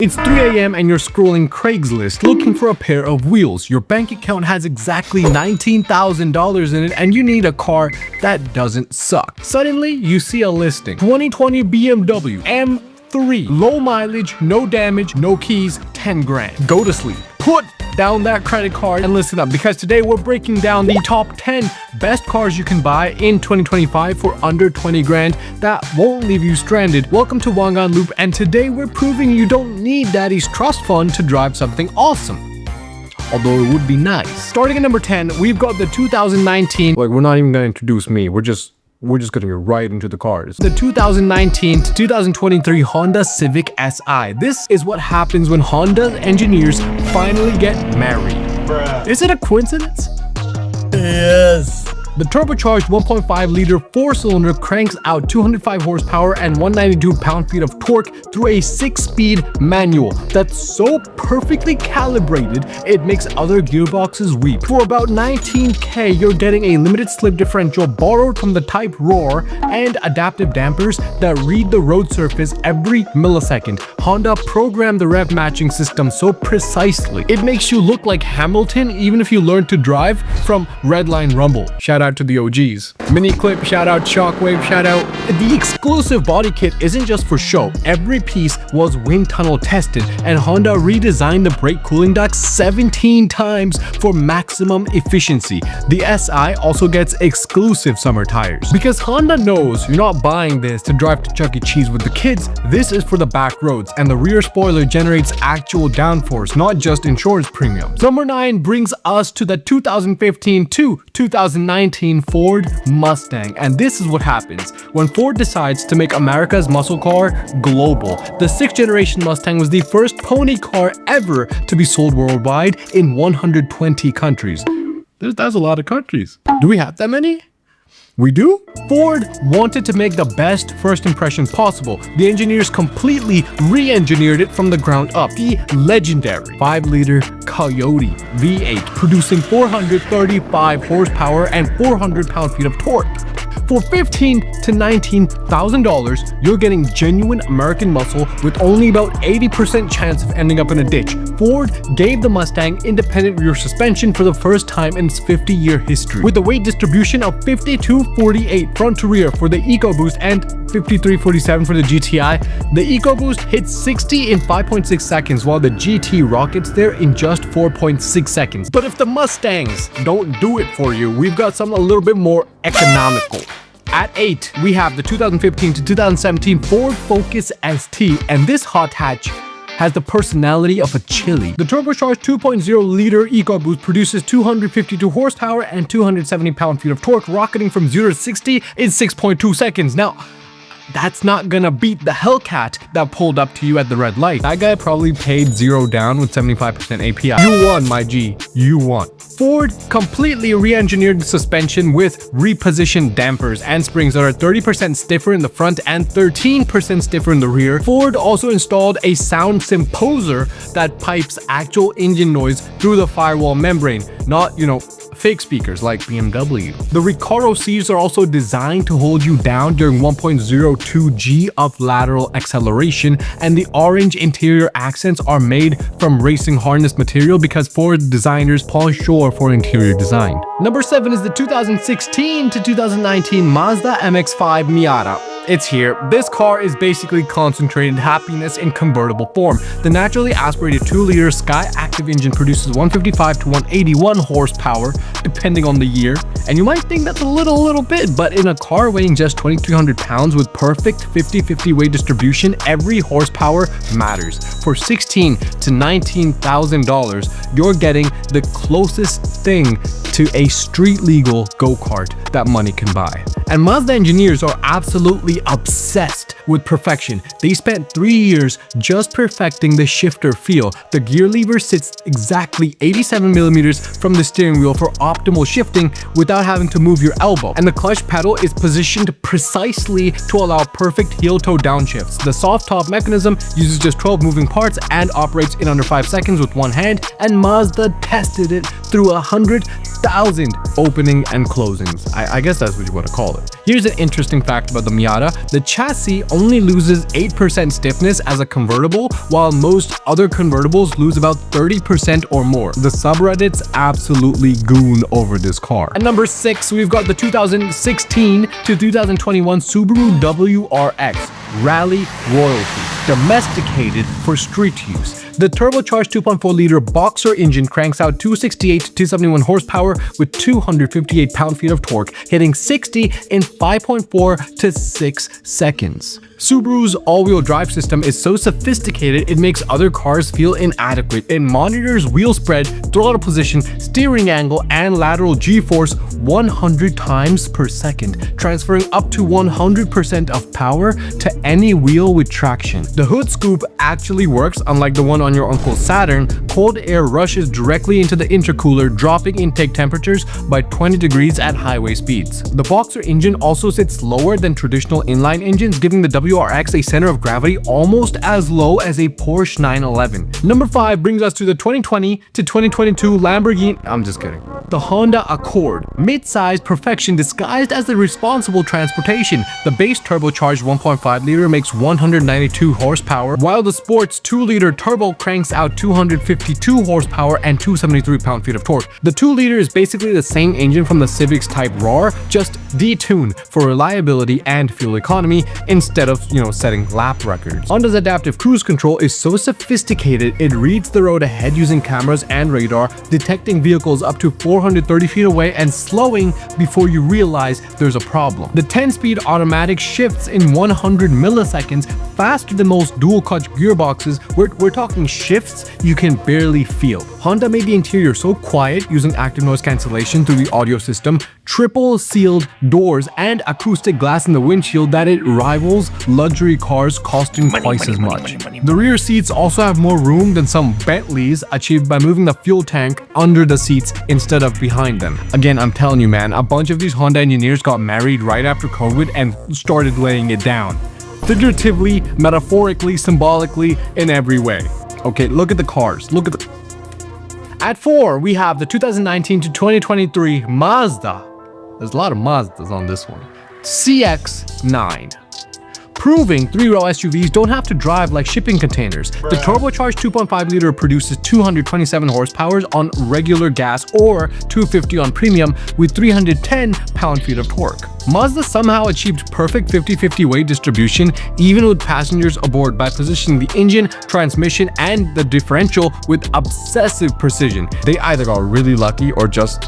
It's 3 a.m. and you're scrolling Craigslist looking for a pair of wheels. Your bank account has exactly $19,000 in it and you need a car that doesn't suck. Suddenly, you see a listing. 2020 BMW M3. Low mileage, no damage, no keys, 10 grand. Go to sleep. Put down that credit card and listen up, because today we're breaking down the top 10 best cars you can buy in 2025 for under 20 grand that won't leave you stranded. Welcome to Wangan Loop, and today we're proving you don't need daddy's trust fund to drive something awesome. Although it would be nice. Starting at number 10, we've got the 2019, we're not even gonna introduce me, we're just gonna get right into the cars. The 2019 to 2023 Honda Civic Si. This is what happens when Honda engineers finally get married. Bruh. Is it a coincidence? Yes. The turbocharged 1.5-liter four-cylinder cranks out 205 horsepower and 192 pound-feet of torque through a 6-speed manual that's so perfectly calibrated it makes other gearboxes weep. For about $19K, you're getting a limited slip differential borrowed from the Type Roar and adaptive dampers that read the road surface every millisecond. Honda programmed the rev matching system so precisely it makes you look like Hamilton even if you learn to drive from Redline Rumble. Shout out to the OGs. Mini clip, shout out Shockwave, shout out. The exclusive body kit isn't just for show. Every piece was wind tunnel tested, and Honda redesigned the brake cooling duct 17 times for maximum efficiency. The SI also gets exclusive summer tires. Because Honda knows you're not buying this to drive to Chuck E. Cheese with the kids, this is for the back roads, and the rear spoiler generates actual downforce, not just insurance premiums. Number 9 brings us to the 2015 to 2019 Ford Mustang, and this is what happens when Ford decides to make America's muscle car global. The 6th generation Mustang was the first pony car ever to be sold worldwide in 120 countries. That's a lot of countries. Do we have that many? We do? Ford wanted to make the best first impression possible. The engineers completely re-engineered it from the ground up. The legendary 5-liter Coyote V8 producing 435 horsepower and 400 pound-feet of torque. For $15,000 to $19,000, you're getting genuine American muscle with only about 80% chance of ending up in a ditch. Ford gave the Mustang independent rear suspension for the first time in its 50-year history. With a weight distribution of 52-48 front to rear for the EcoBoost and 53-47 for the GTI, the EcoBoost hits 60 in 5.6 seconds while the GT rockets there in just 4.6 seconds. But if the Mustangs don't do it for you, we've got something a little bit more economical. At 8, we have the 2015 to 2017 Ford Focus ST, and this hot hatch has the personality of a chili. The turbocharged 2.0-liter EcoBoost produces 252 horsepower and 270 pound-feet of torque, rocketing from 0 to 60 in 6.2 seconds. Now, that's not gonna beat the Hellcat that pulled up to you at the red light. That guy probably paid 0 down with 75% API. You won, my G. You won. Ford completely re-engineered the suspension with repositioned dampers and springs that are 30% stiffer in the front and 13% stiffer in the rear. Ford also installed a sound symposer that pipes actual engine noise through the firewall membrane, not, fake speakers like BMW. The Recaro seats are also designed to hold you down during 1.02 G of lateral acceleration, and the orange interior accents are made from racing harness material because Ford designers Paul Shore for interior design. Number 7 is the 2016 to 2019 Mazda MX-5 Miata. It's here. This car is basically concentrated happiness in convertible form. The naturally aspirated 2-liter Sky Active engine produces 155 to 181 horsepower, depending on the year. And you might think that's a little bit, but in a car weighing just 2,300 pounds with perfect 50-50 weight distribution, every horsepower matters. For $16,000 to $19,000, you're getting the closest thing to a street-legal go-kart that money can buy. And Mazda engineers are absolutely obsessed with perfection. They spent 3 years just perfecting the shifter feel. The gear lever sits exactly 87 millimeters from the steering wheel for optimal shifting without having to move your elbow. And the clutch pedal is positioned precisely to allow perfect heel-toe downshifts. The soft top mechanism uses just 12 moving parts and operates in under 5 seconds with one hand, and Mazda tested it through 100,000 opening and closings. I guess that's what you want to call it. Here's an interesting fact about the Miata. The chassis only loses 8% stiffness as a convertible, while most other convertibles lose about 30% or more. The subreddits absolutely goon over this car. At number 6, we've got the 2016 to 2021 Subaru WRX Rally Royalty, domesticated for street use. The turbocharged 2.4-liter boxer engine cranks out 268 to 271 horsepower with 258 pound-feet of torque, hitting 60 in 5.4 to 6 seconds. Subaru's all-wheel drive system is so sophisticated it makes other cars feel inadequate. It monitors wheel spread, throttle position, steering angle, and lateral G-force 100 times per second, transferring up to 100% of power to any wheel with traction. The hood scoop actually works, unlike the one on your uncle's Saturn. Cold air rushes directly into the intercooler, dropping intake temperatures by 20 degrees at highway speeds. The boxer engine also sits lower than traditional inline engines, giving the WRX a center of gravity almost as low as a Porsche 911. Number 5 brings us to the 2020 to 2022 Lamborghini. I'm just kidding. The Honda Accord, mid-sized perfection disguised as the responsible transportation. The base turbocharged 1.5-liter makes 192 horsepower, while the sports 2-liter turbo cranks out 252 horsepower and 273 pound-feet of torque. The 2-liter is basically the same engine from the Civic's Type RAR, just detuned for reliability and fuel economy instead of, setting lap records. Honda's adaptive cruise control is so sophisticated it reads the road ahead using cameras and radar, detecting vehicles up to 430 feet away and slowing before you realize there's a problem. The 10-speed automatic shifts in 100 milliseconds, faster than most dual-clutch gearboxes. We're talking shifts you can barely feel. Honda made the interior so quiet using active noise cancellation through the audio system, triple sealed doors, and acoustic glass in the windshield that it rivals luxury cars costing twice as much. The rear seats also have more room than some Bentleys, achieved by moving the fuel tank under the seats instead of behind them. Again, I'm telling you, man, a bunch of these Honda engineers got married right after COVID and started laying it down. Figuratively, metaphorically, symbolically, in every way. Okay, look at the cars. Look at the... At 4, we have the 2019 to 2023 Mazda. There's a lot of Mazdas on this one. CX9. Proving 3-row SUVs don't have to drive like shipping containers. The turbocharged 2.5-liter produces 227 horsepower on regular gas or 250 on premium with 310 pound-feet of torque. Mazda somehow achieved perfect 50-50 weight distribution even with passengers aboard by positioning the engine, transmission, and the differential with obsessive precision. They either got really lucky or just,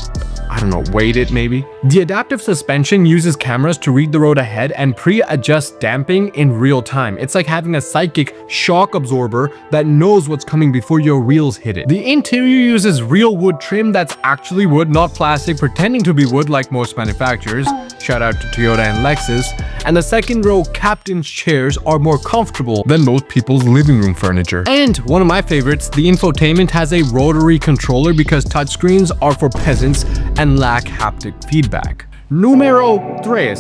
weighed it maybe. The adaptive suspension uses cameras to read the road ahead and pre-adjust damping in real time. It's like having a psychic shock absorber that knows what's coming before your wheels hit it. The interior uses real wood trim that's actually wood, not plastic pretending to be wood like most manufacturers. Shout out to Toyota and Lexus. And the second row captain's chairs are more comfortable than most people's living room furniture. And one of my favorites, the infotainment has a rotary controller because touchscreens are for peasants and lack haptic feedback. Numero 3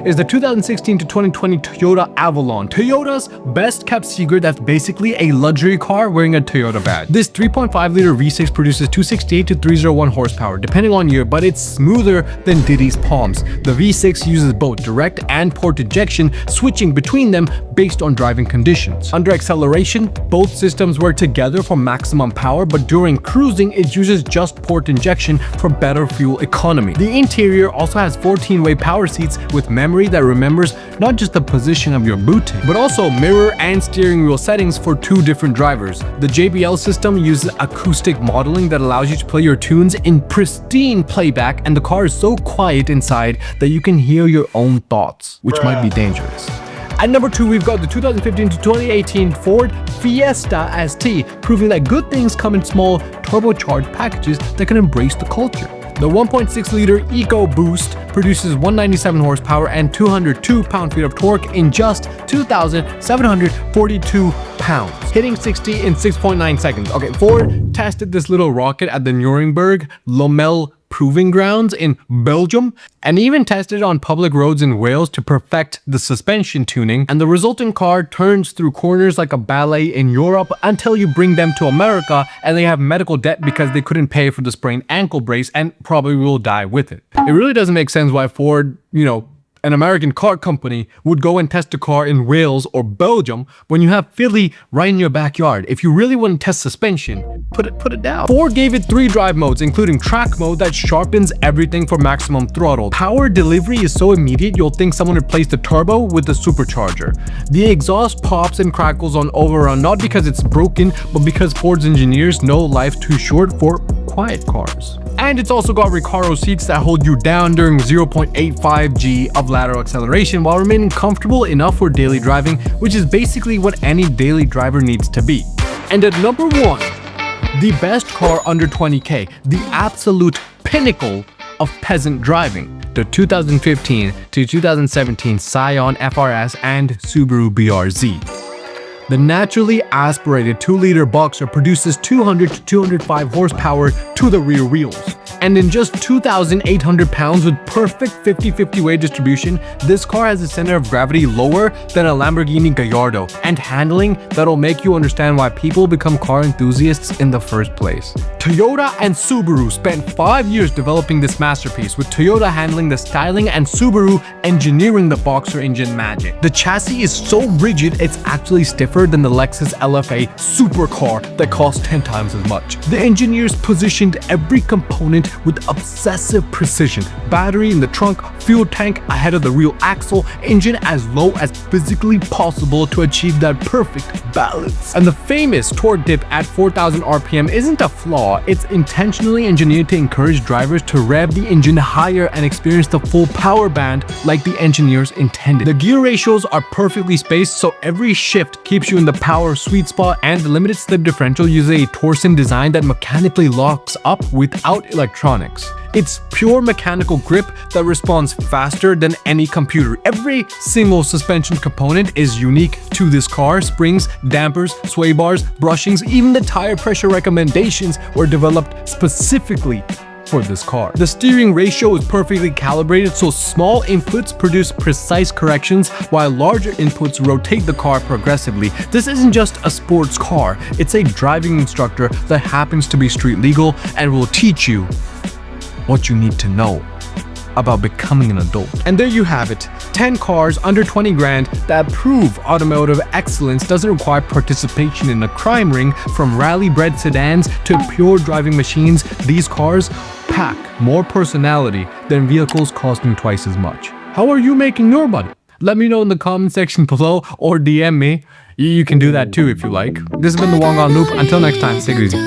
is the 2016 to 2020 Toyota Avalon, Toyota's best kept secret that's basically a luxury car wearing a Toyota badge. This 3.5-liter V6 produces 268 to 301 horsepower depending on year, but it's smoother than Diddy's palms. The V6 uses both direct and port injection, switching between them based on driving conditions. Under acceleration, both systems work together for maximum power, but during cruising, it uses just port injection for better fuel economy. The interior also has 14-way power seats with memory that remembers not just the position of your boot, but also mirror and steering wheel settings for 2 different drivers. The JBL system uses acoustic modeling that allows you to play your tunes in pristine playback, and the car is so quiet inside that you can hear your own thoughts, which might be dangerous. At number 2, we've got the 2015 to 2018 Ford Fiesta ST, proving that good things come in small turbocharged packages that can embrace the culture. The 1.6-liter EcoBoost produces 197 horsepower and 202 pound-feet of torque in just 2,742 pounds, hitting 60 in 6.9 seconds. Okay, Ford tested this little rocket at the Nuremberg Lommel proving grounds in Belgium and even tested it on public roads in Wales to perfect the suspension tuning, and the resulting car turns through corners like a ballet in Europe until you bring them to America and they have medical debt because they couldn't pay for the sprained ankle brace and probably will die with it. It really doesn't make sense why Ford, an American car company would go and test a car in Wales or Belgium when you have Philly right in your backyard. If you really want to test suspension, put it down. Ford gave it 3 drive modes, including track mode that sharpens everything for maximum throttle. Power delivery is so immediate you'll think someone replaced the turbo with the supercharger. The exhaust pops and crackles on overrun, not because it's broken, but because Ford's engineers know life's too short for quiet cars. And it's also got Recaro seats that hold you down during 0.85 G of lateral acceleration while remaining comfortable enough for daily driving, which is basically what any daily driver needs to be. And at number 1, the best car under 20k, the absolute pinnacle of peasant driving, the 2015 to 2017 Scion FRS and Subaru BRZ. The naturally aspirated 2-liter boxer produces 200 to 205 horsepower to the rear wheels. And in just 2,800 pounds with perfect 50-50 weight distribution, this car has a center of gravity lower than a Lamborghini Gallardo and handling that'll make you understand why people become car enthusiasts in the first place. Toyota and Subaru spent 5 years developing this masterpiece, with Toyota handling the styling and Subaru engineering the boxer engine magic. The chassis is so rigid it's actually stiffer than the Lexus LFA supercar that costs 10 times as much. The engineers positioned every component with obsessive precision. Battery in the trunk, fuel tank ahead of the real axle, engine as low as physically possible to achieve that perfect balance. And the famous torque dip at 4,000 RPM isn't a flaw, it's intentionally engineered to encourage drivers to rev the engine higher and experience the full power band like the engineers intended. The gear ratios are perfectly spaced, so every shift keeps you in the power sweet spot, and the limited slip differential uses a torsion design that mechanically locks up without electronics. It's pure mechanical grip that responds faster than any computer. Every single suspension component is unique to this car. Springs, dampers, sway bars, bushings, even the tire pressure recommendations were developed specifically for this car. The steering ratio is perfectly calibrated, so small inputs produce precise corrections while larger inputs rotate the car progressively. This isn't just a sports car, it's a driving instructor that happens to be street legal and will teach you what you need to know about becoming an adult. And there you have it, 10 cars under 20 grand that prove automotive excellence doesn't require participation in a crime ring. From rally-bred sedans to pure driving machines, these cars pack more personality than vehicles costing twice as much. How are you making your money? Let me know in the comment section below or DM me. You can do that too if you like. This has been the Wong On Loop. Until next time, stay greasy.